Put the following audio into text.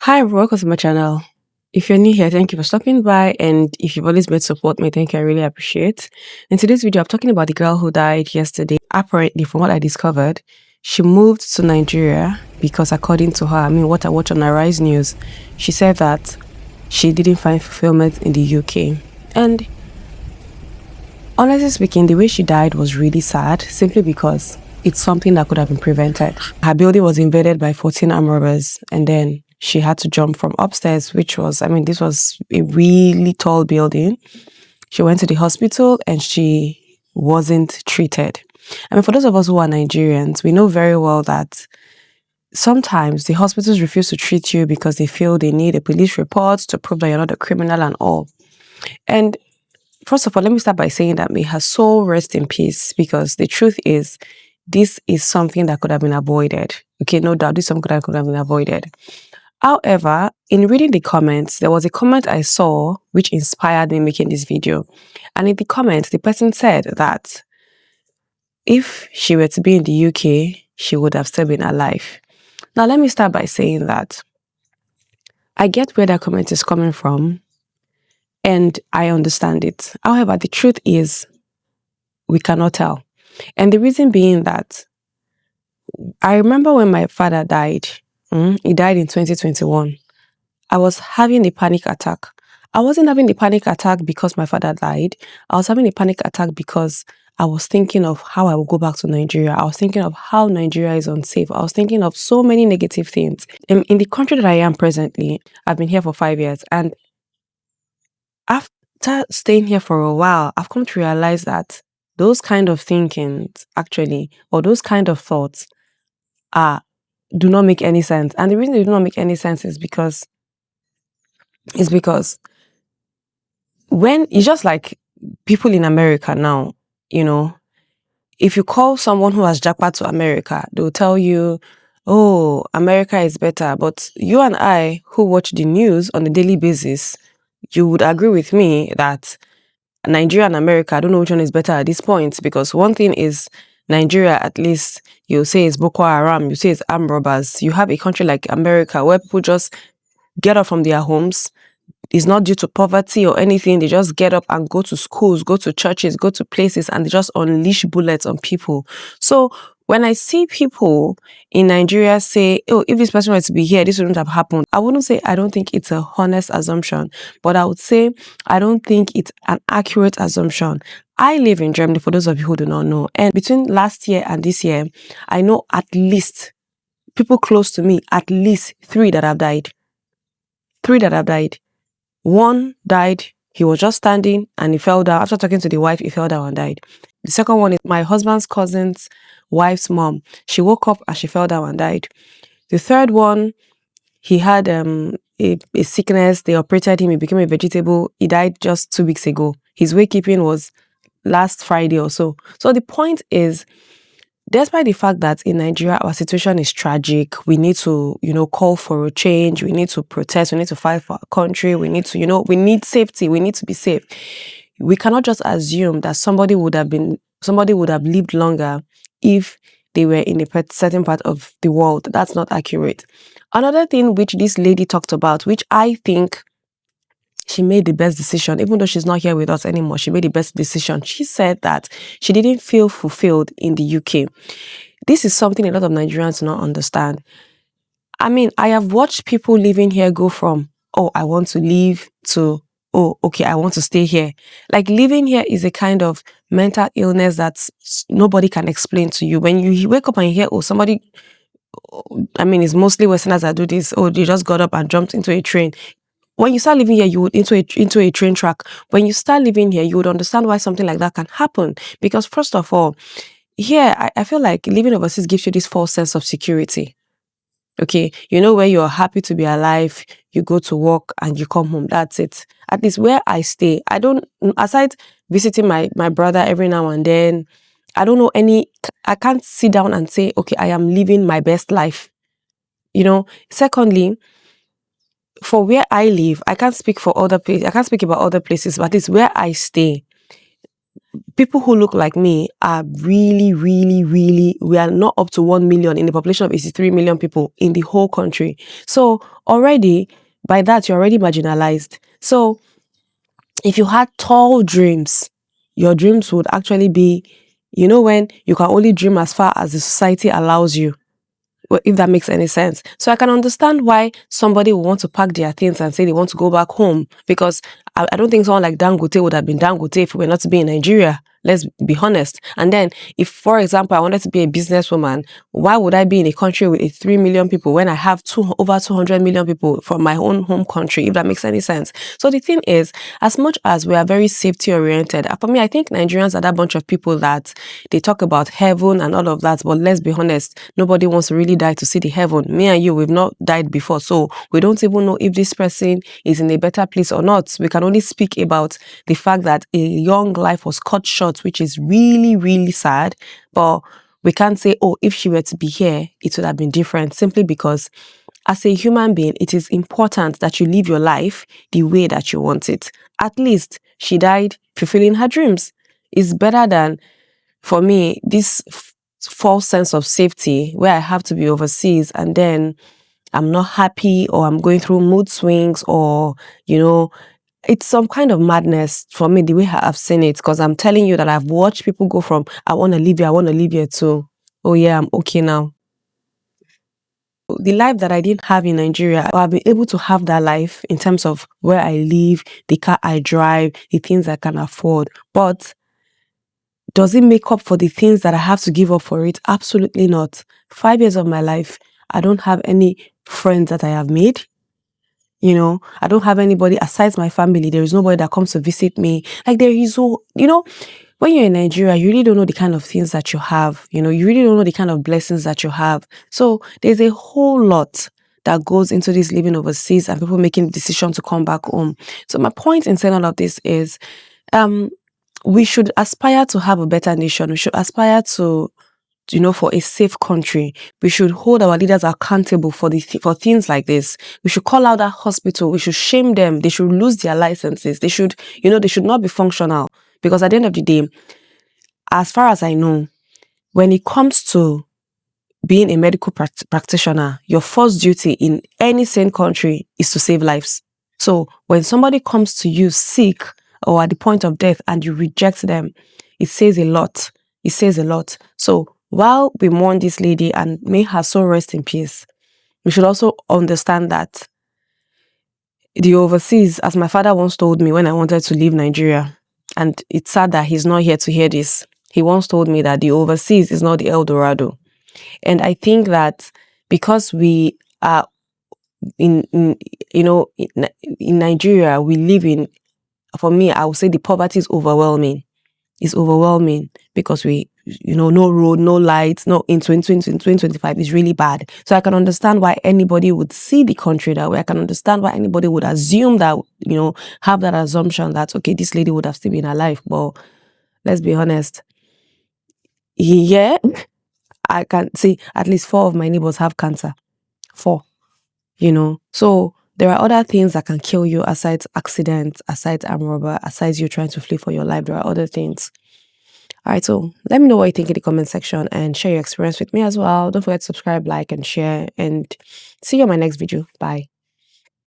Hi, welcome to my channel. If you're new here, thank you for stopping by. And if you've always been support me, thank you. I really appreciate. In today's video, I'm talking about the girl who died yesterday. Apparently, from what I discovered, she moved to Nigeria because according to her, what I watched on Arise News, she said that she didn't find fulfillment in the UK. And honestly speaking, the way she died was really sad simply because it's something that could have been prevented. Her building was invaded by 14 armed robbers, and then she had to jump from upstairs, which was, this was a really tall building. She went to the hospital and she wasn't treated. For those of us who are Nigerians, we know very well that sometimes the hospitals refuse to treat you because they feel they need a police report to prove that you're not a criminal and all. And first of all, let me start by saying that may her soul rest in peace, because the truth is, this is something that could have been avoided. Okay, no doubt, this is something that could have been avoided. However, in reading the comments, there was a comment I saw which inspired me making this video. And in the comments, the person said that if she were to be in the UK, she would have still been alive. Now, let me start by saying that I get where that comment is coming from, and I understand it. However, the truth is, we cannot tell. And the reason being that I remember when my father died. He died in 2021. I was having a panic attack. I wasn't having a panic attack because my father died. I was having a panic attack because I was thinking of how I would go back to Nigeria. I was thinking of how Nigeria is unsafe. I was thinking of so many negative things. In the country that I am presently, I've been here for 5 years. And after staying here for a while, I've come to realize that those kind of thinkings actually, or those kind of thoughts do not make any sense. And the reason they do not make any sense is because when it's just like people in America now, if you call someone who has jackpot to America, they'll tell you, oh, America is better. But you and I, who watch the news on a daily basis, you would agree with me that Nigeria and America, I don't know which one is better at this point, because one thing is Nigeria, at least you say it's Boko Haram, you say it's armed robbers. You have a country like America where people just get up from their homes. It's not due to poverty or anything. They just get up and go to schools, go to churches, go to places, and they just unleash bullets on people. So when I see people in Nigeria say, oh, if this person were to be here, this wouldn't have happened, I wouldn't say I don't think it's a honest assumption, but I would say I don't think it's an accurate assumption. I live in Germany, for those of you who do not know. And between last year and this year, I know at least people close to me, at least 3 that have died. 3 that have died. One died, he was just standing and he fell down. After talking to the wife, he fell down and died. The second one is my husband's cousin's wife's mom. She woke up and she fell down and died. The third one, he had a sickness. They operated him. He became a vegetable. He died just 2 weeks ago. His wakekeeping was last Friday or so. So the point is, despite the fact that in Nigeria, our situation is tragic, we need to, call for a change. We need to protest. We need to fight for our country. We need to, we need safety. We need to be safe. We cannot just assume that somebody would have lived longer if they were in a certain part of the world. That's not accurate. Another thing which this lady talked about, which I think she made the best decision, even though she's not here with us anymore, she made the best decision. She said that she didn't feel fulfilled in the UK. This is something a lot of Nigerians do not understand. I have watched people living here go from, oh, I want to leave, to, oh, okay, I want to stay here. Like, living here is a kind of mental illness that nobody can explain to you. When you wake up and you hear, oh, somebody, it's mostly Westerners that do this, oh, they just got up and jumped into a train. When you start living here, you would into a train track. When you start living here, you would understand why something like that can happen. Because first of all, here, I feel like living overseas gives you this false sense of security. Okay, where you're happy to be alive, you go to work and you come home. That's it. At least where I stay, I don't, aside visiting my brother every now and then, I don't know I can't sit down and say, okay, I am living my best life. Secondly, for where I live, I can't speak for other places. I can't speak about other places, but it's where I stay. people who look like me are really, really, really, we are not up to 1 million in the population of 83 million people in the whole country. So already, by that, you're already marginalized. So if you had tall dreams, your dreams would actually be, when you can only dream as far as the society allows you. Well, if that makes any sense. So I can understand why somebody would want to pack their things and say they want to go back home, because I don't think someone like Dangote would have been Dangote if we were not to be in Nigeria. Let's be honest. And then if, for example, I wanted to be a businesswoman, why would I be in a country with 3 million people when I have over 200 million people from my own home country, if that makes any sense? So the thing is, as much as we are very safety oriented, for me, I think Nigerians are that bunch of people that they talk about heaven and all of that, but let's be honest, nobody wants to really die to see the heaven. Me and you, we've not died before, so we don't even know if this person is in a better place or not. We can only speak about the fact that a young life was cut short, which is really, really sad. But we can't say, oh, if she were to be here, it would have been different, simply because as a human being, it is important that you live your life the way that you want it. At least she died fulfilling her dreams. It's better than, for me, this false sense of safety where I have to be overseas and then I'm not happy, or I'm going through mood swings, or, it's some kind of madness for me, the way I've seen it, because I'm telling you that I've watched people go from, I want to live here too. Oh yeah, I'm okay now. The life that I didn't have in Nigeria, I've been able to have that life in terms of where I live, the car I drive, the things I can afford. But does it make up for the things that I have to give up for it? Absolutely not. 5 years of my life, I don't have any friends that I have made. I don't have anybody aside my family. There is nobody that comes to visit me. Like, there is when you're in Nigeria, you really don't know the kind of things that you have. You really don't know the kind of blessings that you have. So there's a whole lot that goes into this living overseas and people making the decision to come back home. So my point in saying all of this is, we should aspire to have a better nation. We should aspire to, for a safe country. We should hold our leaders accountable for things like this. We should call out that hospital. We should shame them. They should lose their licenses. They should not be functional. Because at the end of the day, as far as I know, when it comes to being a medical practitioner, your first duty in any sane country is to save lives. So when somebody comes to you sick or at the point of death and you reject them, it says a lot. It says a lot. So while we mourn this lady and may her soul rest in peace, we should also understand that the overseas, as my father once told me when I wanted to leave Nigeria, and it's sad that he's not here to hear this, he once told me that the overseas is not the El Dorado. And I think that because we are in Nigeria, we live in, for me, I would say the poverty is overwhelming. It's overwhelming because we, no road, no lights, no, in 2025 is really bad. So I can understand why anybody would see the country that way. I can understand why anybody would assume that, have that assumption that, okay, this lady would have still been alive. But let's be honest. Yeah, I can see at least 4 of my neighbors have cancer. 4, So there are other things that can kill you aside accidents, aside armed robber, aside you trying to flee for your life. There are other things. All right, so let me know what you think in the comment section and share your experience with me as well. Don't forget to subscribe, like, and share, and see you on my next video. Bye.